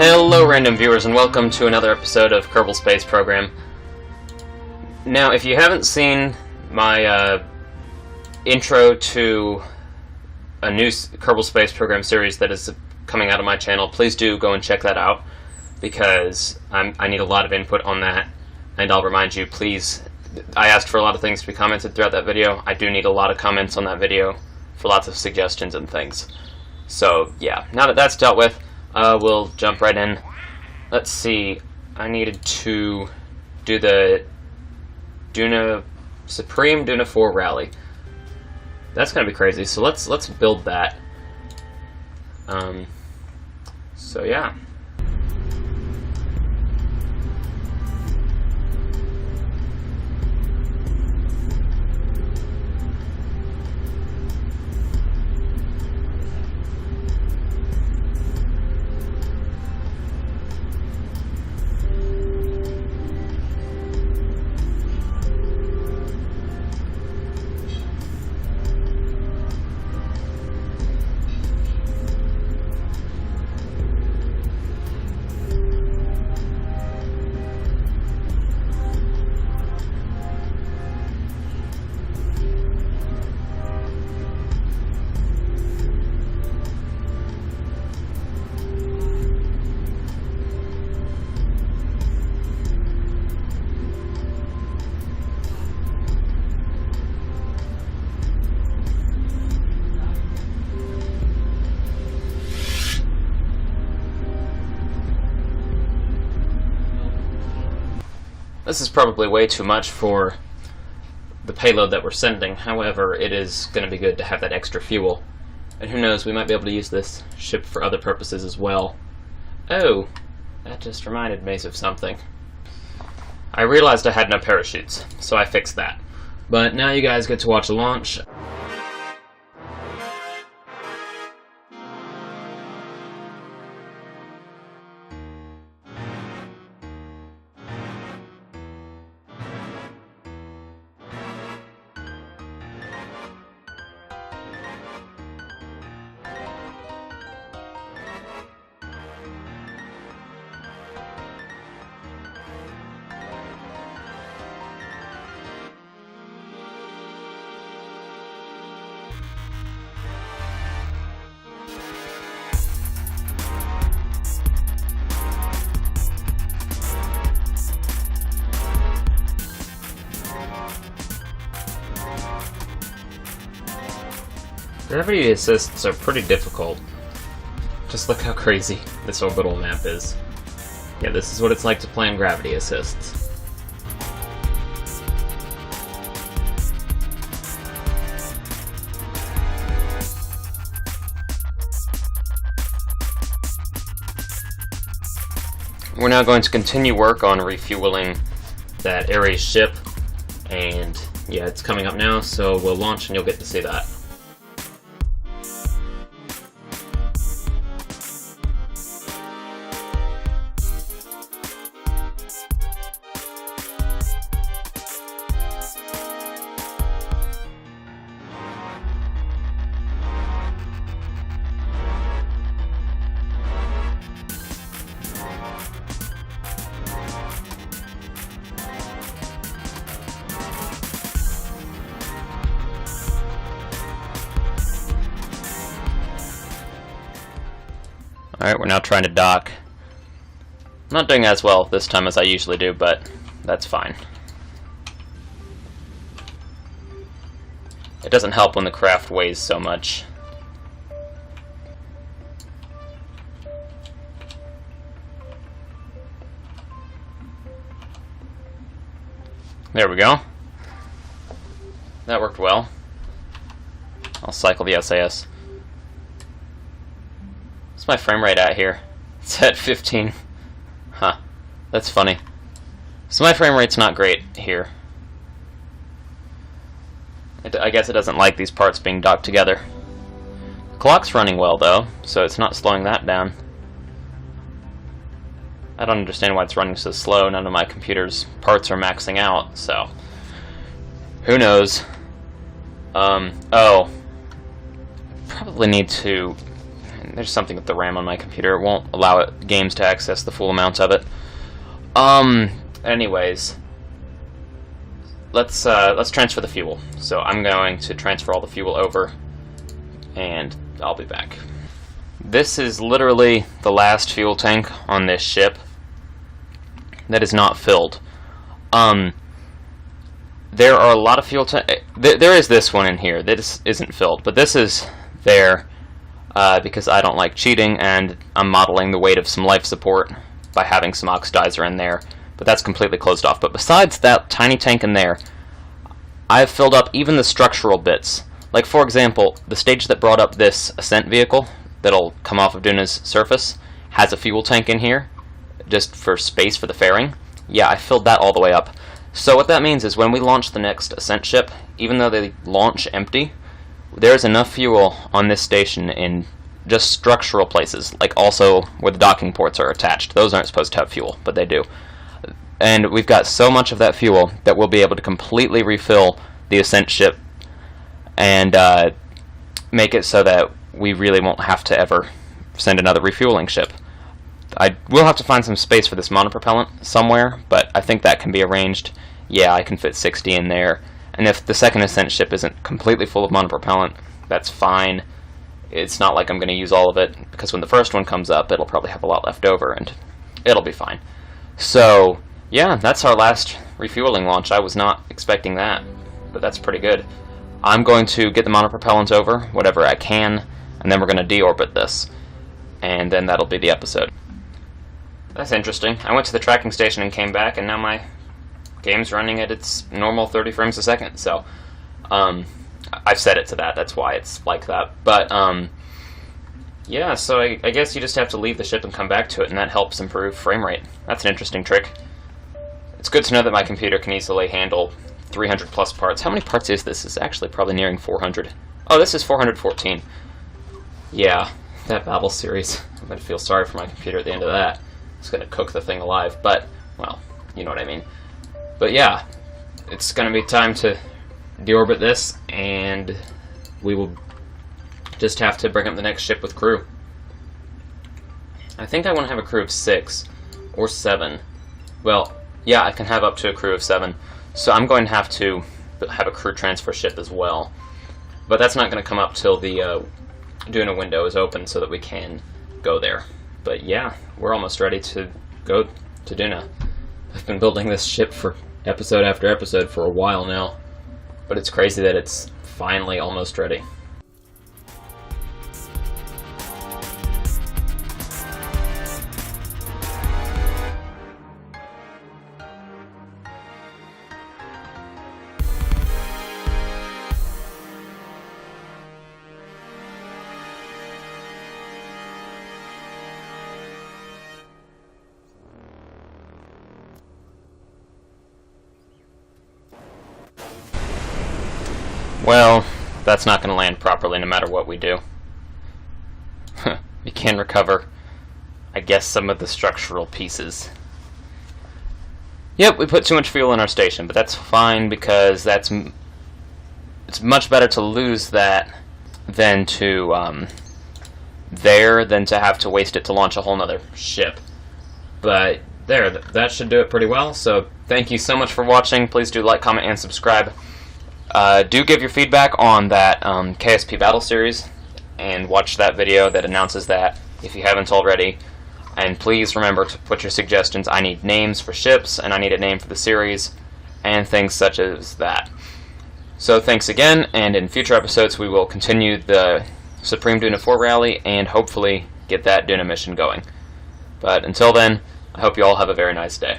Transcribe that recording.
Hello random viewers and welcome to another episode of Kerbal Space Program. Now if you haven't seen my intro to a new Kerbal Space Program series that is coming out of my channel, please do go and check that out because I need a lot of input on that, and I'll remind you, please, I asked for a lot of things to be commented throughout that video. I do need a lot of comments on that video for lots of suggestions and things. So yeah, now that that's dealt with, we'll jump right in. Let's see, I needed to do the Duna Supreme Duna 4 rally. That's gonna be crazy, so let's build that. So yeah. This is probably way too much for the payload that we're sending. However, it is going to be good to have that extra fuel. And who knows, we might be able to use this ship for other purposes as well. Oh, that just reminded me of something. I realized I had no parachutes, so I fixed that. But now you guys get to watch the launch. Gravity assists are pretty difficult. Just look how crazy this orbital map is. Yeah, this is what it's like to play in gravity assists. We're now going to continue work on refueling that Ares ship, and yeah, it's coming up now, so we'll launch and you'll get to see that. Alright, we're now trying to dock. I'm not doing as well this time as I usually do, but that's fine. It doesn't help when the craft weighs so much. There we go. That worked well. I'll cycle the SAS. What's my frame rate at here? It's at 15. Huh. That's funny. So my frame rate's not great here. I guess it doesn't like these parts being docked together. The clock's running well though, so it's not slowing that down. I don't understand why it's running so slow. None of my computer's parts are maxing out, so who knows. Oh, probably need to There's something with the RAM on my computer. It won't allow games to access the full amount of it. Anyways, let's transfer the fuel. So I'm going to transfer all the fuel over, and I'll be back. This is literally the last fuel tank on this ship that is not filled. There are a lot of fuel tanks. There is this one in here that isn't filled, but this is there because I don't like cheating, and I'm modeling the weight of some life support by having some oxidizer in there, but that's completely closed off. But besides that tiny tank in there, I've filled up even the structural bits. Like, for example, the stage that brought up this ascent vehicle that'll come off of Duna's surface has a fuel tank in here, just for space for the fairing. Yeah, I filled that all the way up. So what that means is when we launch the next ascent ship, even though they launch empty, there's enough fuel on this station in just structural places, like also where the docking ports are attached. Those aren't supposed to have fuel, but they do. And we've got so much of that fuel that we'll be able to completely refill the ascent ship and make it so that we really won't have to ever send another refueling ship. I will have to find some space for this monopropellant somewhere, but I think that can be arranged. Yeah, I can fit 60 in there. And if the second ascent ship isn't completely full of monopropellant, that's fine. It's not like I'm going to use all of it, because when the first one comes up, it'll probably have a lot left over, and it'll be fine. So, yeah, that's our last refueling launch. I was not expecting that, but that's pretty good. I'm going to get the monopropellant over, whatever I can, and then we're going to deorbit this. And then that'll be the episode. That's interesting. I went to the tracking station and came back, and now my game's running at its normal 30 frames a second. So, I've set it to that. That's why it's like that. But, yeah, so I guess you just have to leave the ship and come back to it, and that helps improve frame rate. That's an interesting trick. It's good to know that my computer can easily handle 300 plus parts. How many parts is this? It's actually probably nearing 400. Oh, this is 414. Yeah, that Babel series. I'm going to feel sorry for my computer at the end of that. It's going to cook the thing alive, but, well, you know what I mean. But yeah, it's going to be time to deorbit this, and we will just have to bring up the next ship with crew. I think I want to have a crew of 6 or 7. Well, yeah, I can have up to a crew of 7, so I'm going to have a crew transfer ship as well. But that's not going to come up till the Duna window is open so that we can go there. But yeah, we're almost ready to go to Duna. I've been building this ship for episode after episode for a while now, but it's crazy that it's finally almost ready. Well, that's not going to land properly no matter what we do. We can recover, I guess, some of the structural pieces. Yep, we put too much fuel in our station, but that's fine because it's much better to lose that than to have to waste it to launch a whole nother ship. But there, that should do it pretty well. So thank you so much for watching. Please do like, comment, and subscribe. Do give your feedback on that KSP battle series, and watch that video that announces that if you haven't already. And please remember to put your suggestions. I need names for ships, and I need a name for the series, and things such as that. So thanks again, and in future episodes we will continue the Supreme Duna 4 rally, and hopefully get that Duna mission going. But until then, I hope you all have a very nice day.